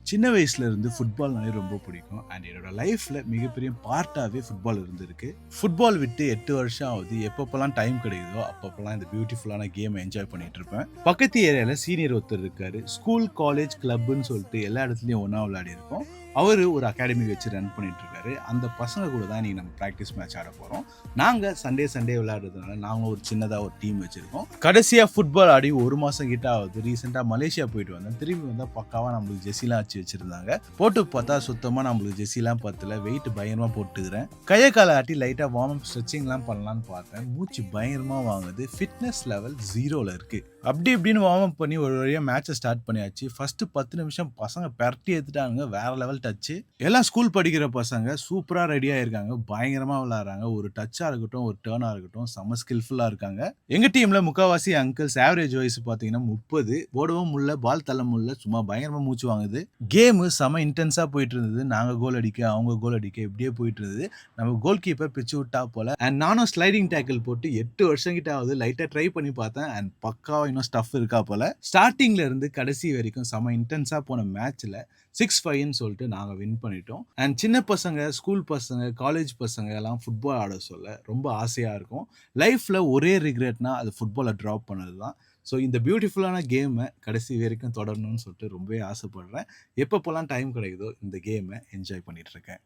சின்ன வயசுல இருந்து ஃபுட்பால்னாலே ரொம்ப பிடிக்கும். அண்ட் என்னோட லைஃப்ல மிகப்பெரிய பார்ட்டாவே ஃபுட்பால் இருந்திருக்கு. ஃபுட்பால் விட்டு 8 வருஷம் ஆகுது. எப்பப்பலாம் டைம் கிடைக்குதோ, அப்பப்பலாம் இந்த பியூட்டிஃபுல்லான கேம என்ஜாய் பண்ணிட்டு இருப்பேன். பக்கத்து ஏரியால சீனியர் ஒருத்தர் இருக்காரு. ஸ்கூல், காலேஜ், கிளப்ன்னு சொல்லிட்டு எல்லா இடத்துலயும் ஒண்ணா விளையாடியிருக்கோம். அவரு ஒரு அகாடமி வச்சு ரன் பண்ணிட்டு இருக்காரு. அந்த பசங்க கூட தான் இன்னைக்கு நம்ம பிராக்டிஸ் மேட்ச் ஆட போறோம். நாங்க சண்டே விளையாடுறதுனால நாங்களும் ஒரு சின்னதா ஒரு டீம் வச்சிருக்கோம். கடைசியா ஃபுட்பால் ஆடி 1 மாசம் கிட்ட ஆகுது. ரீசெண்டா மலேசியா போயிட்டு வந்தேன். திரும்பி வந்தா பக்காவா நம்மளுக்கு ஜெர்சிலாம் அடிச்சு வச்சிருந்தாங்க. போட்டு பார்த்தா சுத்தமா நம்மளுக்கு ஜெர்சிலாம் பத்தல. வெயிட் பயங்கரமா போட்டுக்கிறேன். கைய கால ஆட்டி லைட்டா வார்ம் அப் ஸ்ட்ரெச்சிங்லாம் பண்ணலாம்னு பார்த்தேன். மூச்சு பயங்கரமா வாங்குது. ஃபிட்னஸ் லெவல் 0ல இருக்கு. அப்படி இப்படின்னு வார்ம் அப் பண்ணி ஒரு வழியா மேட்சை ஸ்டார்ட் பண்ணியாச்சு. ஃபர்ஸ்ட் 10 நிமிஷம் பசங்க பெரட்டி எடுத்துட்டாங்க. வேற லெவல் டச்சு. எல்லாம் ஸ்கூல் படிக்கிற பசங்க சூப்பரா ரெடியா இருக்காங்க. பயங்கரமா விளையாடுறாங்க. ஒரு டச்சா இருக்கட்டும், ஒரு டர்னா இருக்கட்டும், செம்ம ஸ்கில்ஃபுல்லா இருக்காங்க. எங்க டீம்ல முக்காவாசி அங்கிள்ஸ். ஆவரேஜ் வயசு பாத்தீங்கன்னா 30. ஓடவும் முடியல, பால் தள்ள முடியல. சும்மா பயங்கரமா மூச்சு வாங்குது. கேம் செம இன்டென்ஸா போயிட்டு இருந்தது. நாங்க கோல் அடிக்க, அவங்க கோல் அடிக்க இப்படியே போயிட்டு இருந்தது. நம்ம கோல் கீப்பர் பிச்சு விட்டா போல. அண்ட் நானும் ஸ்லைடிங் டேக்கிள் போட்டு 8 வருஷம் கிட்ட ஆகுது. லைட்டா ட்ரை பண்ணி பார்த்தேன். அண்ட் பக்காவா இன்னும் ஸ்டஃப் இருக்கா போல. ஸ்டார்டிங்ல இருந்து கடைசி வரைக்கும் செம இன்டென்ஸா போன மேட்ச்ல 6-5ன்னு சொல்லிட்டு நாங்க வின் பண்ணிட்டோம். அண்ட் சின்ன பசங்க, ஸ்கூல் பசங்க, காலேஜ் பசங்க எல்லாம் ஃபுட்பால் ஆட சொல்ல ரொம்ப ஆசையா இருக்கும். லைஃப்ல ஒரே ரிக்ரெட்னா அது ஃபுட்பாலை ட்ராப் பண்ணது தான். ஸோ இந்த பியூட்டிஃபுல்லான கேமை கடைசி வரைக்கும் தொடரணும்னு சொல்லிட்டு ரொம்பவே ஆசைப்படுறேன். எப்பப்போலாம் டைம் கிடைக்குதோ இந்த கேமை என்ஜாய் பண்ணிட்டு இருக்கேன்.